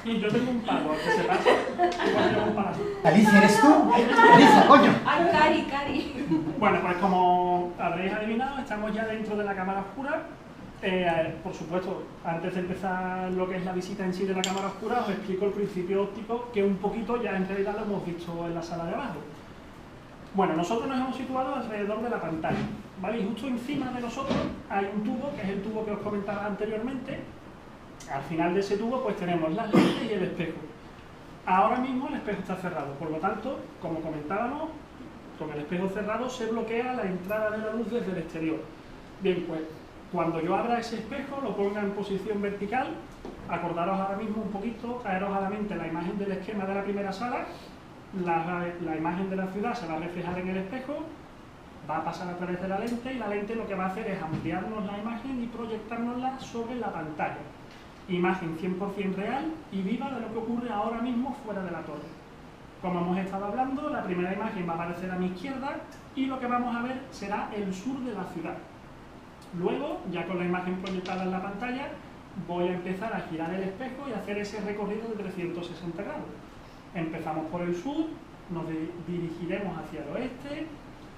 Y yo tengo un palo, que se pasa, igual tengo un palo así. Alicia, ¿eres tú? Alicia, coño. Ay, Cari. Bueno, pues como habréis adivinado, estamos ya dentro de la cámara oscura. Por supuesto, antes de empezar lo que es la visita en sí de la cámara oscura, os explico el principio óptico, que un poquito ya en realidad lo hemos visto en la sala de abajo. Bueno, nosotros nos hemos situado alrededor de la pantalla, ¿vale? Y justo encima de nosotros hay un tubo, que es el tubo que os comentaba anteriormente. Al final de ese tubo pues tenemos las lentes y el espejo. Ahora mismo el espejo está cerrado, por lo tanto, como comentábamos, con el espejo cerrado se bloquea la entrada de la luz desde el exterior. Bien, pues cuando yo abra ese espejo, lo ponga en posición vertical, acordaros ahora mismo un poquito, traeros a la mente la imagen del esquema de la primera sala, la imagen de la ciudad se va a reflejar en el espejo, va a pasar a través de la lente y la lente lo que va a hacer es ampliarnos la imagen y proyectárnosla sobre la pantalla. Imagen 100% real y viva de lo que ocurre ahora mismo fuera de la torre. Como hemos estado hablando, la primera imagen va a aparecer a mi izquierda y lo que vamos a ver será el sur de la ciudad. Luego, ya con la imagen proyectada en la pantalla, voy a empezar a girar el espejo y hacer ese recorrido de 360 grados. Empezamos por el sur, nos dirigiremos hacia el oeste,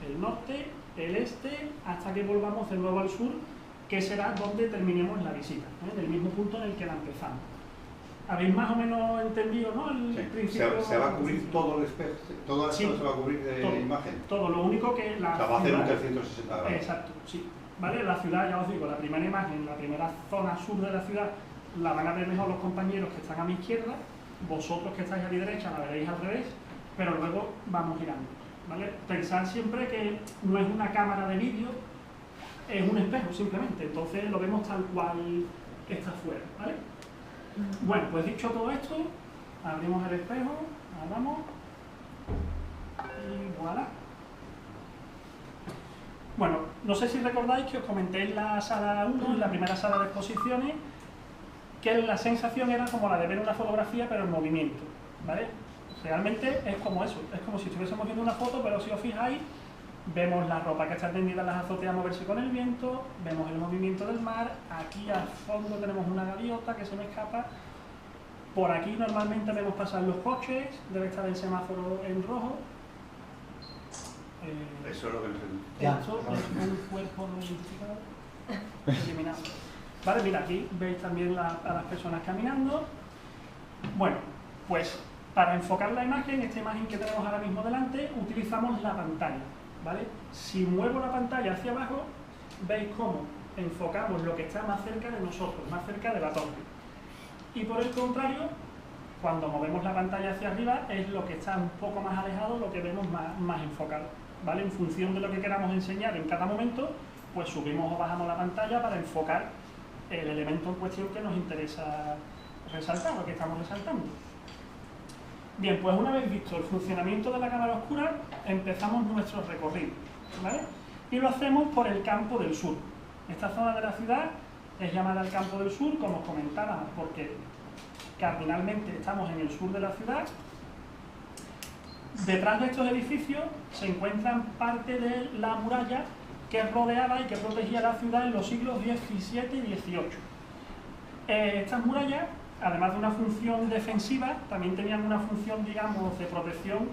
el norte, el este, hasta que volvamos de nuevo al sur, que será donde terminemos la visita, en el mismo punto en el que la empezamos. ¿Habéis más o menos entendido, no? El principio. ¿Se va a cubrir todo el espejo? ¿Toda la zona se va a cubrir de todo, imagen? Todo, lo único que la va a hacer ciudad, un 360 grados. Exacto, sí. ¿Vale? La ciudad, ya os digo, la primera imagen, la primera zona sur de la ciudad, la van a ver mejor los compañeros que están a mi izquierda, vosotros que estáis a mi derecha la veréis al revés, pero luego vamos girando, ¿vale? Pensad siempre que no es una cámara de vídeo, es un espejo simplemente, entonces lo vemos tal cual está fuera, ¿vale? Bueno, pues dicho todo esto, abrimos el espejo, abramos y voilà. Bueno, no sé si recordáis que os comenté en la sala 1, en la primera sala de exposiciones, que la sensación era como la de ver una fotografía pero en movimiento, ¿vale? Realmente es como eso, es como si estuviésemos viendo una foto, pero si os fijáis, vemos la ropa que está tendida en las azoteas moverse con el viento, vemos el movimiento del mar, aquí al fondo tenemos una gaviota que se me escapa, por aquí normalmente vemos pasar los coches, debe estar el semáforo en rojo. Eso es lo que nos Esto es un cuerpo no identificado eliminado. Vale, mira, aquí veis también a las personas caminando. Bueno, pues para enfocar la imagen, esta imagen que tenemos ahora mismo delante, utilizamos la pantalla, ¿vale? Si muevo la pantalla hacia abajo, veis cómo enfocamos lo que está más cerca de nosotros, más cerca de la torre. Y por el contrario, cuando movemos la pantalla hacia arriba, es lo que está un poco más alejado, lo que vemos más enfocado, ¿vale? En función de lo que queramos enseñar en cada momento, pues subimos o bajamos la pantalla para enfocar el elemento en cuestión que nos interesa resaltar, lo que estamos resaltando. Bien, pues una vez visto el funcionamiento de la cámara oscura, empezamos nuestro recorrido, ¿vale? Y lo hacemos por el campo del sur. Esta zona de la ciudad es llamada el campo del sur, como os comentaba, porque cardinalmente estamos en el sur de la ciudad. Detrás de estos edificios se encuentran parte de la muralla que rodeaba y que protegía la ciudad en los siglos XVII y XVIII. Estas murallas, además de una función defensiva, también tenían una función, digamos, de protección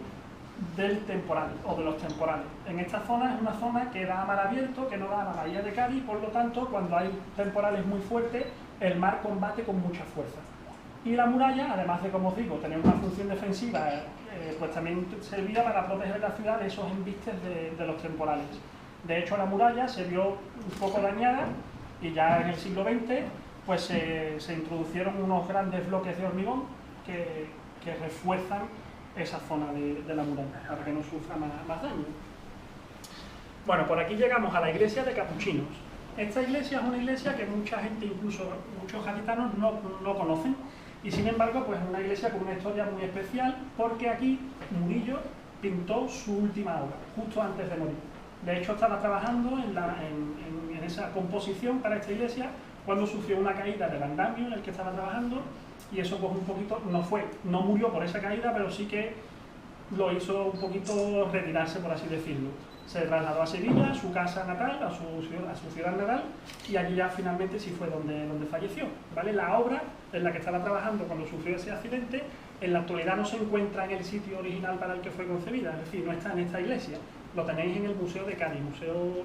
del temporal o de los temporales. En esta zona es una zona que da a mar abierto, que no da a la bahía de Cádiz, por lo tanto, cuando hay temporales muy fuertes, el mar combate con mucha fuerza. Y la muralla, además de, como os digo, tener una función defensiva, pues también servía para proteger la ciudad de esos embistes de los temporales. De hecho, la muralla se vio un poco dañada y ya en el siglo XX pues se introducieron unos grandes bloques de hormigón que refuerzan esa zona de la muralla para que no sufra más daño. Bueno, por aquí llegamos a la iglesia de Capuchinos. Esta iglesia es una iglesia que mucha gente, incluso muchos gaditanos, no conocen, y sin embargo pues es una iglesia con una historia muy especial, porque aquí Murillo pintó su última obra, justo antes de morir. De hecho estaba trabajando en esa composición para esta iglesia cuando sufrió una caída del andamio en el que estaba trabajando, y eso pues un poquito, no murió por esa caída, pero sí que lo hizo un poquito retirarse, por así decirlo. Se trasladó a Sevilla, a su casa natal, a su ciudad natal, y allí ya finalmente sí fue donde falleció, ¿vale? La obra en la que estaba trabajando cuando sufrió ese accidente, en la actualidad no se encuentra en el sitio original para el que fue concebida, es decir, no está en esta iglesia, lo tenéis en el Museo de Cádiz, Museo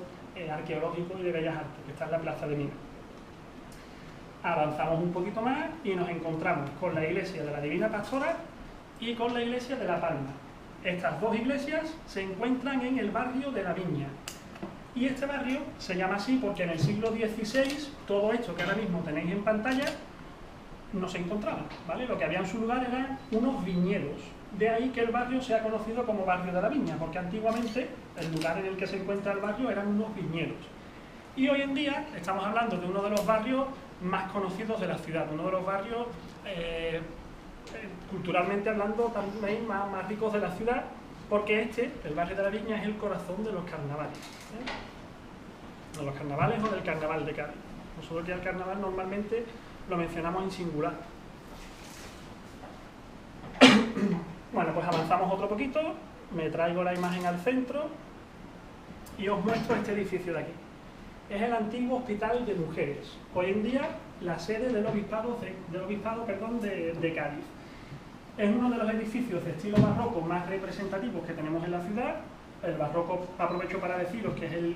Arqueológico y de Bellas Artes, que está en la Plaza de Minas. Avanzamos un poquito más y nos encontramos con la iglesia de la Divina Pastora y con la iglesia de La Palma. Estas dos iglesias se encuentran en el barrio de La Viña. Y este barrio se llama así porque en el siglo XVI todo esto que ahora mismo tenéis en pantalla no se encontraba, ¿vale? Lo que había en su lugar eran unos viñedos. De ahí que el barrio sea conocido como Barrio de La Viña, porque antiguamente el lugar en el que se encuentra el barrio eran unos viñedos. Y hoy en día estamos hablando de uno de los barrios más conocidos de la ciudad, uno de los barrios culturalmente hablando también más ricos de la ciudad, porque el barrio de La Viña, es el corazón de los carnavales, de los carnavales o del carnaval de Cádiz. Nosotros aquí al carnaval normalmente lo mencionamos en singular. Bueno, pues avanzamos otro poquito, me traigo la imagen al centro y os muestro este edificio de aquí. Es el antiguo Hospital de Mujeres, hoy en día la sede del obispado de Cádiz. Es uno de los edificios de estilo barroco más representativos que tenemos en la ciudad. El barroco, aprovecho para deciros que es el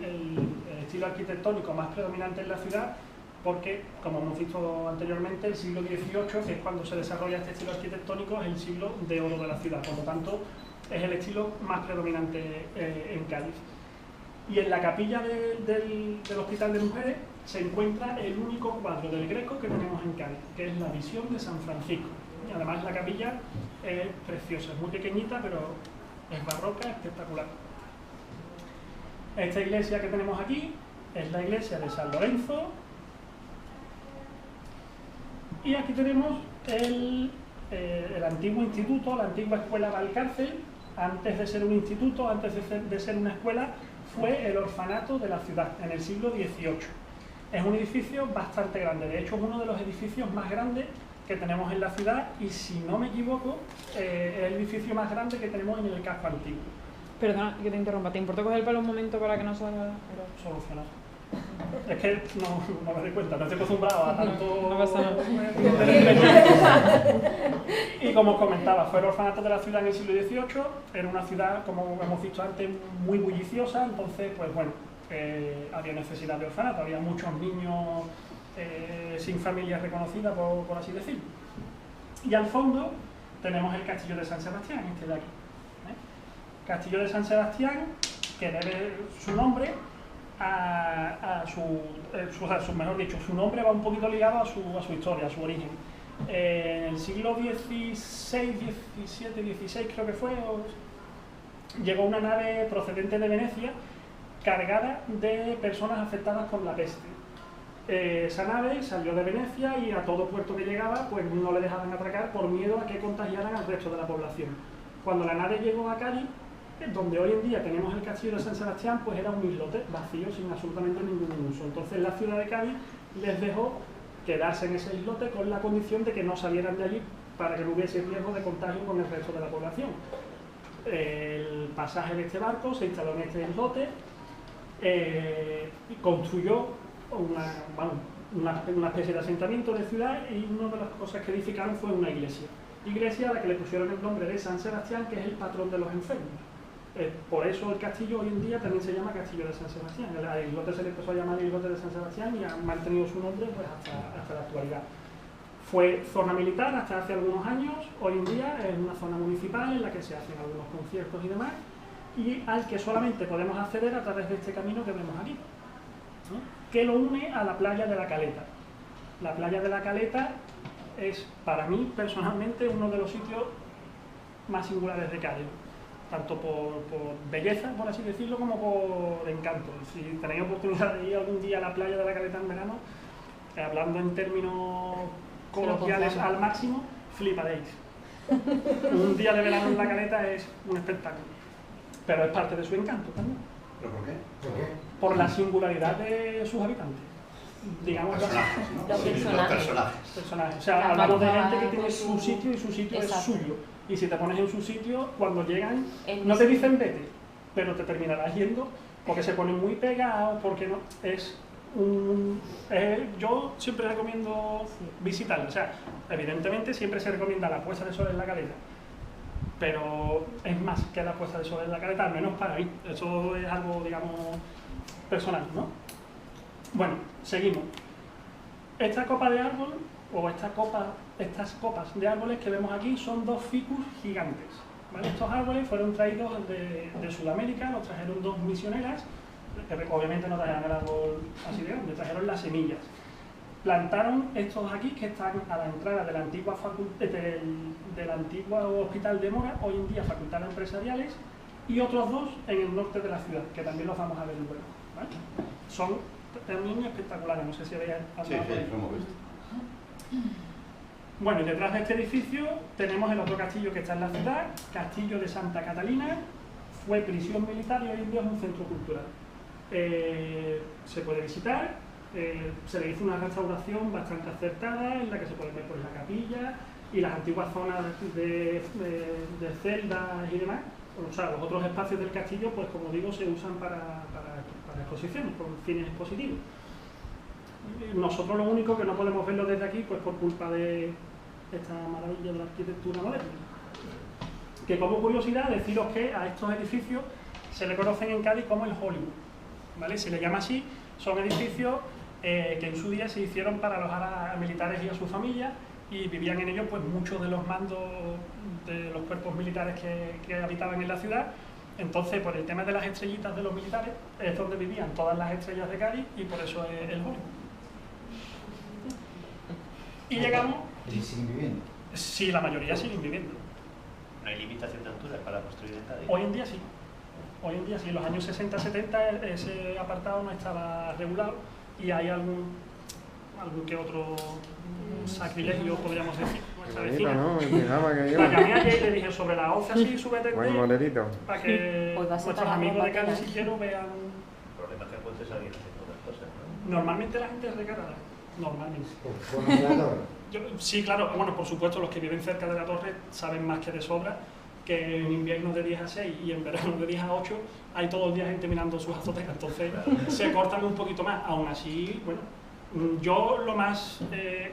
estilo arquitectónico más predominante en la ciudad, porque, como hemos visto anteriormente, el siglo XVIII, que es cuando se desarrolla este estilo arquitectónico, es el siglo de oro de la ciudad. Por lo tanto, es el estilo más predominante en Cádiz. Y en la capilla del Hospital de Mujeres se encuentra el único cuadro del Greco que tenemos en Cádiz, que es la Visión de San Francisco. Y además la capilla es preciosa, es muy pequeñita, pero es barroca, espectacular. Esta iglesia que tenemos aquí es la iglesia de San Lorenzo. Y aquí tenemos el antiguo instituto, la antigua escuela Valcárcel. Antes de ser un instituto, antes de ser una escuela, fue el orfanato de la ciudad, en el siglo XVIII. Es un edificio bastante grande, de hecho es uno de los edificios más grandes que tenemos en la ciudad y, si no me equivoco, es el edificio más grande que tenemos en el casco antiguo. Perdona que te interrumpa, ¿te importa coger el pelo un momento para que no salga? Solucionar. Es que no me doy cuenta, no estoy acostumbrado a tanto... No pasa nada. Y como os comentaba, fue el orfanato de la ciudad en el siglo XVIII, era una ciudad, como hemos visto antes, muy bulliciosa, entonces, pues bueno, había necesidad de orfanato, había muchos niños sin familia reconocida, por así decirlo. Y al fondo tenemos el Castillo de San Sebastián, este de aquí. Castillo de San Sebastián, que debe su nombre mejor dicho, su nombre va un poquito ligado a su historia, a su origen. En el siglo XVI, XVII, XVI creo que fue, llegó una nave procedente de Venecia cargada de personas afectadas por la peste. Esa nave salió de Venecia y a todo puerto que llegaba pues no le dejaban atracar por miedo a que contagiaran al resto de la población. Cuando la nave llegó a Cádiz, donde hoy en día tenemos el Castillo de San Sebastián, pues era un islote vacío sin absolutamente ningún uso. Entonces la ciudad de Cádiz les dejó quedarse en ese islote con la condición de que no salieran de allí para que no hubiese riesgo de contagio con el resto de la población. El pasaje de este barco se instaló en este islote y construyó una especie de asentamiento de ciudad, y una de las cosas que edificaron fue una iglesia. Iglesia a la que le pusieron el nombre de San Sebastián, que es el patrón de los enfermos. Por eso el castillo hoy en día también se llama Castillo de San Sebastián. El islote se le empezó a llamar el islote de San Sebastián y ha mantenido su nombre pues, hasta la actualidad. Fue zona militar hasta hace algunos años, hoy en día es una zona municipal en la que se hacen algunos conciertos y demás, y al que solamente podemos acceder a través de este camino que vemos aquí, ¿no? Que lo une a la playa de la Caleta. La playa de la Caleta es, para mí personalmente, uno de los sitios más singulares de Cádiz, tanto por belleza, por así decirlo, como por encanto. Si tenéis oportunidad de ir algún día a la playa de la Caleta en verano, hablando en términos coloquiales al máximo, fliparéis. Un día de verano en la Caleta es un espectáculo, pero es parte de su encanto también. ¿Pero por qué? Por la singularidad de sus habitantes. Digamos personajes, ¿no? Los personajes. Personajes. O sea, hablamos de gente que tiene su sitio y su sitio es suyo. Y si te pones en su sitio, cuando llegan, no te dicen vete, pero te terminarás yendo porque se ponen muy pegados, porque no, yo siempre recomiendo visitarlo, o sea, evidentemente siempre se recomienda la puesta de sol en la caleta, pero es más que la puesta de sol en la caleta, al menos para mí, eso es algo, digamos, personal, ¿no? Bueno, seguimos. Esta copa de árbol, o estas copas de árboles que vemos aquí son 2 ficus gigantes, ¿vale? Estos árboles fueron traídos de Sudamérica, los trajeron 2 misioneras, obviamente no trajeron el árbol así de grande, trajeron las semillas. Plantaron estos aquí que están a la entrada de la antigua del antiguo hospital de Mora, hoy en día facultades empresariales, y otros 2 en el norte de la ciudad, que también los vamos a ver luego, ¿vale? Son también espectaculares, no sé si habéis hablado. Sí, lo hemos visto. Bueno, y detrás de este edificio tenemos el otro castillo que está en la ciudad, Castillo de Santa Catalina, fue prisión militar y hoy en día es un centro cultural. Se puede visitar, se le hizo una restauración bastante acertada en la que se puede ver pues, la capilla y las antiguas zonas de celdas y demás. O sea, los otros espacios del castillo, pues como digo, se usan para exposiciones, por fines expositivos. Nosotros lo único que no podemos verlo desde aquí, pues por culpa de esta maravilla de la arquitectura moderna. Que como curiosidad, deciros que a estos edificios se le conocen en Cádiz como el Hollywood, ¿vale? Se le llama así, son edificios que en su día se hicieron para alojar a militares y a sus familias y vivían en ellos pues muchos de los mandos de los cuerpos militares que habitaban en la ciudad. Entonces, por el tema de las estrellitas de los militares, es donde vivían todas las estrellas de Cádiz y por eso es el Hollywood. Y llegamos... ¿Y siguen viviendo? Sí, la mayoría siguen viviendo. ¿No hay limitación de altura para construir en Cádiz? Hoy en día sí. Hoy en día sí. En los años 60-70 ese apartado no estaba regulado y hay algún que otro sacrilegio, podríamos decir. Nuestra vecina. ¿no? El pijama que La lleva. llamé ayer y le dije sobre las 11 así, súbete Buen molerito. para que Pues va a ser nuestros para amigos de ropa Cádiz, tela. si quiero, vean. El problema es que puedes salir haciendo otras cosas, ¿no? Normalmente la gente es recarada. Normalmente. Por la torre. Sí, claro, bueno, por supuesto, los que viven cerca de la torre saben más que de sobra que en invierno de 10 a 6 y en verano de 10 a 8 hay todo el día gente mirando sus azoteas, entonces se cortan un poquito más. Aún así, bueno, yo lo más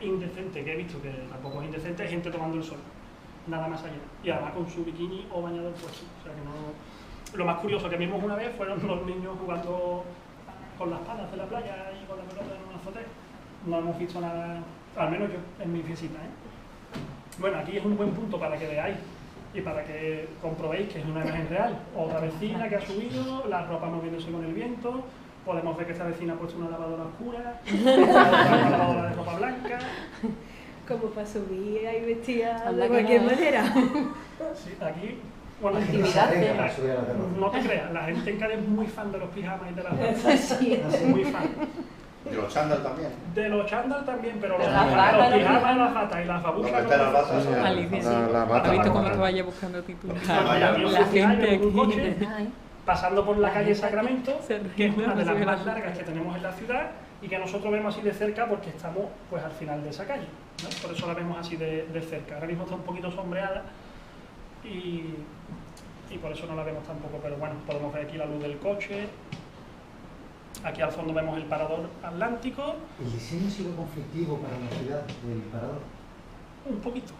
indecente que he visto, que tampoco es indecente, es gente tomando el sol, nada más allá. Y además con su bikini o bañador puesto. O sea que no... Lo más curioso que vimos una vez fueron los niños jugando con las palas de la playa y con la pelota en una azotea. No hemos visto nada, al menos yo, en mi visita, ¿eh? Bueno, aquí es un buen punto para que veáis y para que comprobéis que es una imagen real. Otra vecina que ha subido, la ropa moviéndose con el viento, podemos ver que esta vecina ha puesto una lavadora oscura, una lavadora de ropa blanca. Como para subir ahí vestida Anda de que cualquier no. manera. Sí, aquí, bueno, La gente se Actividad, arregla ¿eh? para subir a la terraza. no te creas, la gente en Cádiz es muy fan de los pijamas y de las ropas, Sí. muy fan. De los chándal también. De los chándal también, pero los Pero las batas, los los pijamas, las batas y las babuchas... Donde están las batas, no. Alicia, sí. La bata ¿Has visto la cómo bata. te vaya buscando titulares? Vaya, tío, La funcionario gente en un coche, aquí. Ay, pasando por la calle Sacramento, Se que es una de las ríe, más sí. largas que tenemos en la ciudad y que nosotros vemos así de cerca porque estamos pues al final de esa calle, ¿no? Por eso la vemos así de cerca. Ahora mismo está un poquito sombreada y por eso no la vemos tampoco, pero bueno, podemos ver aquí la luz del coche. Aquí al fondo vemos el parador atlántico, ¿El diseño ha sido conflictivo para la ciudad del parador? un poquito.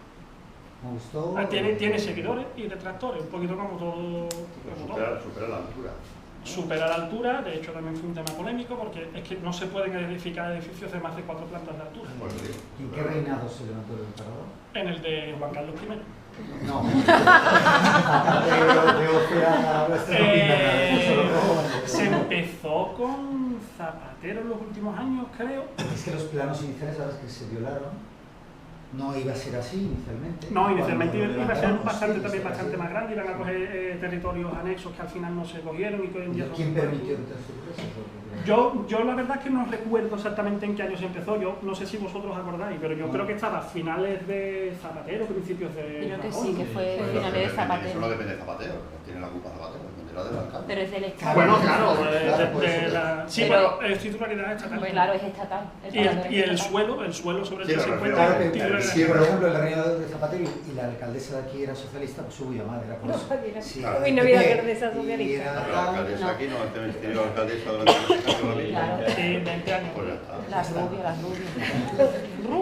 Me gustó. Tiene seguidores y detractores, un poquito como todo. Como todo. Supera la altura. Supera la altura, de hecho también fue un tema polémico porque es que no se pueden edificar edificios de más de 4 plantas de altura. Pues digo. ¿En qué reinado se levantó el parador? En el de Juan Carlos I. No. de Ocea a nuestra Se empezó con Zapatero en los últimos años, creo. Es que los planos iniciales, a los que se violaron, no iba a ser así inicialmente. No, inicialmente Cuando lo iba a ser levantaron, bastante, sí, también sí, bastante sí. más grande, iban a coger territorios anexos que al final no se cogieron y que hoy en ¿Y día son quién puertos. permitió que te sorpresas? Yo la verdad es que no recuerdo exactamente en qué año se empezó, yo no sé si vosotros acordáis, pero yo creo que estaba a finales de Zapatero, principios de... Creo que Rajoy. sí, que fue Pero finales de eso Zapatero. no depende de Zapatero, no tiene la culpa Zapatero, dependerá del alcalde. Pero es del Estado. Bueno, claro, sí, Pero- pero es titularidad estatal. Pues claro, es estatal. Y el suelo sobre el Sí, que se me encuentra Claro es que titularidad si, por estatal. ejemplo, el reino de Zapatero y la alcaldesa de aquí era socialista, pues su llamada era por eso. mira. Sí, Claro. Uy, no había PP, alcaldesa y socialista. era La tal, alcaldesa no. aquí no, este ministerio de alcaldesa durante los años. Claro. Sí, 20 años. Pues ya está. Las rubias.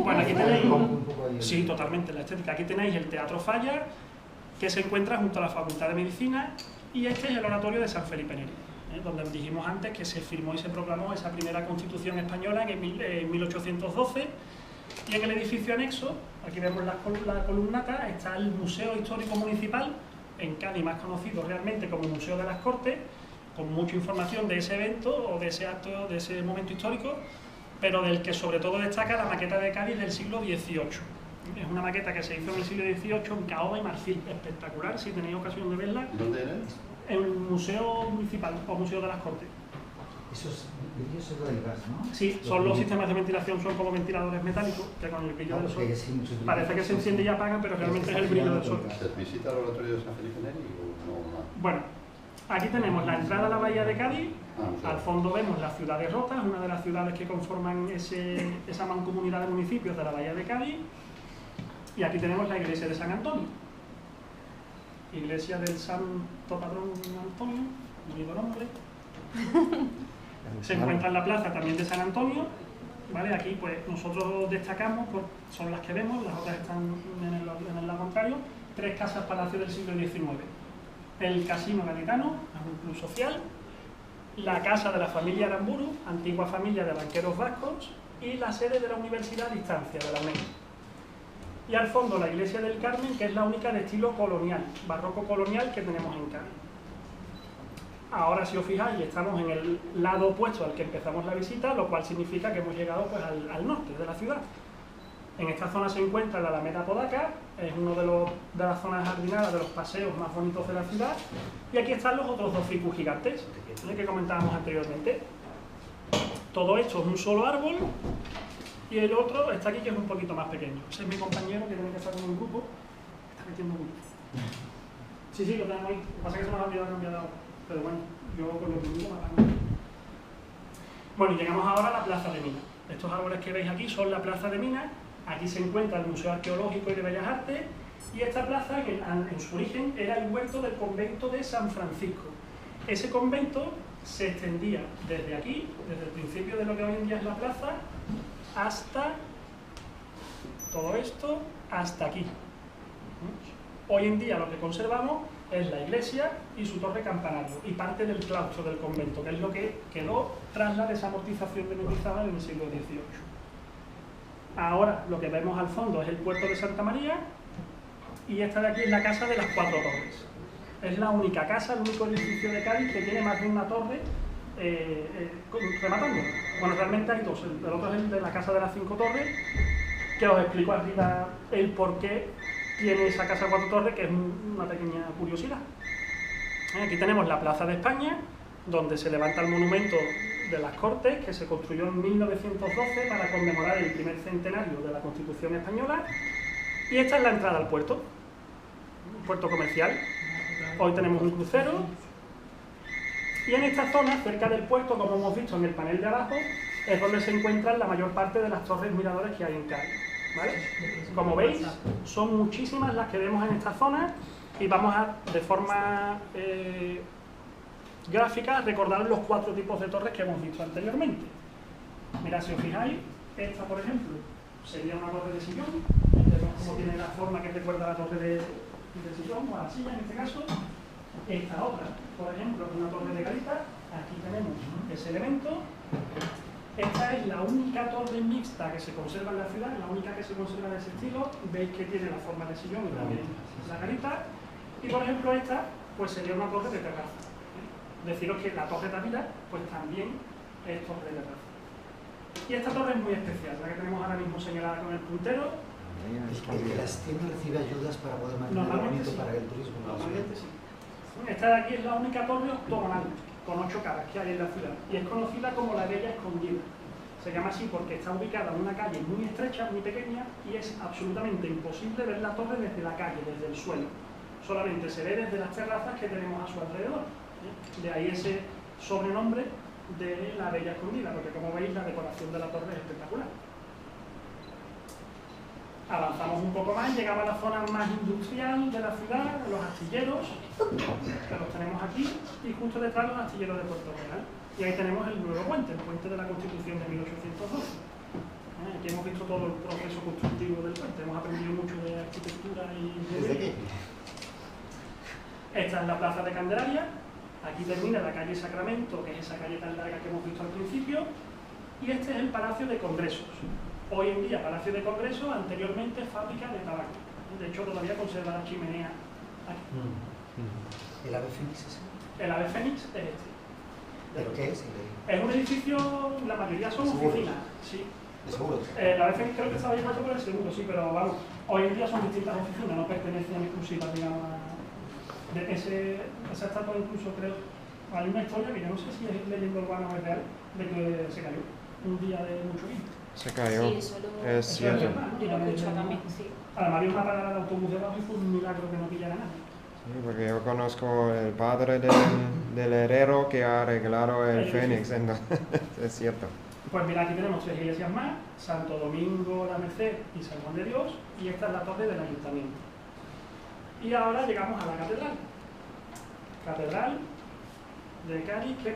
Bueno, aquí tenéis... un poco ahí el- Sí, totalmente, la estética. Aquí tenéis el Teatro Falla, que se encuentra junto a la Facultad de Medicina, y este es el oratorio de San Felipe Neri, donde dijimos antes que se firmó y se proclamó esa primera Constitución española en 1812, y en el edificio anexo, aquí vemos la columnata, está el Museo Histórico Municipal, en Cádiz más conocido realmente como Museo de las Cortes, con mucha información de ese evento o de ese acto, de ese momento histórico, pero del que sobre todo destaca la maqueta de Cádiz del siglo XVIII. Es una maqueta que se hizo en el siglo XVIII en caoba y marfil, espectacular, si tenéis ocasión de verla, ¿Dónde eres? en el Museo Municipal o Museo de las Cortes. Esos brillos es lo del gas, ¿no? Sí, son los sistemas de ventilación, son como ventiladores metálicos, que con el brillo No, del porque sol hay así muchos brillos. parece que se enciende y apaga, pero realmente es el brillo del sol. ¿Se visita el oratorio de San Felipe Neri o no? Bueno, aquí tenemos la entrada a la bahía de Cádiz. Sí. Al fondo vemos la ciudad de Rotas, una de las ciudades que conforman esa mancomunidad de municipios de la bahía de Cádiz. Y aquí tenemos la iglesia de San Antonio. Iglesia del Santo Patrón Antonio, bonito nombre. Se encuentra en la plaza también de San Antonio. ¿Vale? Aquí pues nosotros destacamos, pues, son las que vemos, las otras están en el lado contrario, 3 casas palacio del siglo XIX. El Casino Gaditano, es un club social, la casa de la familia Aramburu, antigua familia de banqueros vascos, y la sede de la Universidad a Distancia, de la UNED. Y al fondo la iglesia del Carmen, que es la única de estilo colonial, barroco colonial que tenemos en Cádiz. Ahora, si os fijáis, estamos en el lado opuesto al que empezamos la visita, lo cual significa que hemos llegado pues, al norte de la ciudad. En esta zona se encuentra la Alameda Podaca, es uno de las zonas jardinadas, de los paseos más bonitos de la ciudad, y aquí están los otros 2 ficus gigantes, que comentábamos anteriormente. Todo esto es un solo árbol, y el otro está aquí, que es un poquito más pequeño. Ese es mi compañero, que tiene que estar en un grupo, está metiendo mucho. Sí, lo tenemos ahí, lo que pasa es que se nos ha olvidado cambiar ahora, pero bueno, yo con lo que digo me apago. Bueno, y llegamos ahora a la Plaza de Minas. Estos árboles que veis aquí son la Plaza de Minas. Aquí se encuentra el Museo Arqueológico y de Bellas Artes, y esta plaza en su origen era el huerto del convento de San Francisco. Ese convento se extendía desde aquí, desde el principio de lo que hoy en día es la plaza, hasta todo esto, hasta aquí. Hoy en día lo que conservamos es la iglesia y su torre campanario y parte del claustro del convento, que es lo que quedó tras la desamortización de Mendizábal en el siglo XVIII. Ahora lo que vemos al fondo es el puerto de Santa María, y esta de aquí es la casa de las 4 torres. Es la única casa, el único edificio de Cádiz que tiene más de una torre rematando. Bueno, realmente hay 2, el otro es el de la casa de las 5 torres, que os explico arriba el por qué tiene esa casa 4 torres, que es una pequeña curiosidad. Aquí tenemos la Plaza de España, donde se levanta el monumento de las Cortes, que se construyó en 1912 para conmemorar el primer centenario de la Constitución Española, y esta es la entrada al puerto, un puerto comercial. Hoy tenemos un crucero, y en esta zona, cerca del puerto, como hemos visto en el panel de abajo, es donde se encuentran la mayor parte de las torres miradores que hay en Cádiz. ¿Vale? Como veis, son muchísimas las que vemos en esta zona, y vamos a, de forma gráfica, recordar los 4 tipos de torres que hemos visto anteriormente. Mirad, si os fijáis, esta por ejemplo sería una torre de sillón. Vemos cómo tiene la forma que recuerda a la torre de sillón, o a la silla en este caso. Esta otra, por ejemplo, es una torre de garita. Aquí tenemos ese elemento. Esta es la única torre mixta que se conserva en la ciudad, la única que se conserva de ese estilo. Veis que tiene la forma de sillón y también la garita. Y por ejemplo esta, pues sería una torre de terraza. Deciros que la torre Tavira, pues también es torre de terraza. Y esta torre es muy especial, la que tenemos ahora mismo señalada con el puntero. El Trasteno recibe ayudas para poder mantener el Normalmente bonito sí. para el turismo. Normalmente sí. Esta de aquí es la única torre octogonal. con 8 caras que hay en la ciudad, y es conocida como la Bella Escondida. Se llama así porque está ubicada en una calle muy estrecha, muy pequeña, y es absolutamente imposible ver la torre desde la calle, desde el suelo. Solamente se ve desde las terrazas que tenemos a su alrededor. De ahí ese sobrenombre de la Bella Escondida, porque como veis la decoración de la torre es espectacular. Avanzamos un poco más, llegamos a la zona más industrial de la ciudad, los astilleros, que los tenemos aquí, y justo detrás los astilleros de Puerto Real. Y ahí tenemos el nuevo puente, el puente de la Constitución de 1812. Aquí hemos visto todo el proceso constructivo del puente, hemos aprendido mucho de arquitectura y ¿Desde aquí? Esta es la plaza de Candelaria, aquí termina la calle Sacramento, que es esa calle tan larga que hemos visto al principio, y este es el Palacio de Congresos. Hoy en día Palacio de Congresos, anteriormente fábrica de tabaco. De hecho todavía conserva la chimenea aquí. ¿El ave fénix es ese? El ave fénix es este. ¿Pero qué es? Es un edificio, la mayoría son ¿Seguros? oficinas, sí. ¿De seguro? La ave fénix creo que estaba llamado por el seguro, sí, pero vamos, hoy en día son distintas oficinas, no pertenecen exclusivas, digamos, de esa estatua incluso creo, hay una historia que yo no sé si es leyenda urbana o es real, de que se cayó un día de mucho viento. Se cayó. Sí, eso lo- Es Eso cierto. verdad, ¿no? Yo lo he escuchado también, sí. Además había una parada de autobús debajo y fue un milagro que no pillara nada. Sí, porque yo conozco el padre del herrero que ha arreglado el Fénix, entonces es cierto. Pues mira, aquí tenemos 3 iglesias más, Santo Domingo, la Merced y San Juan de Dios, y esta es la torre del ayuntamiento. Y ahora llegamos a la catedral. Catedral de Cádiz, que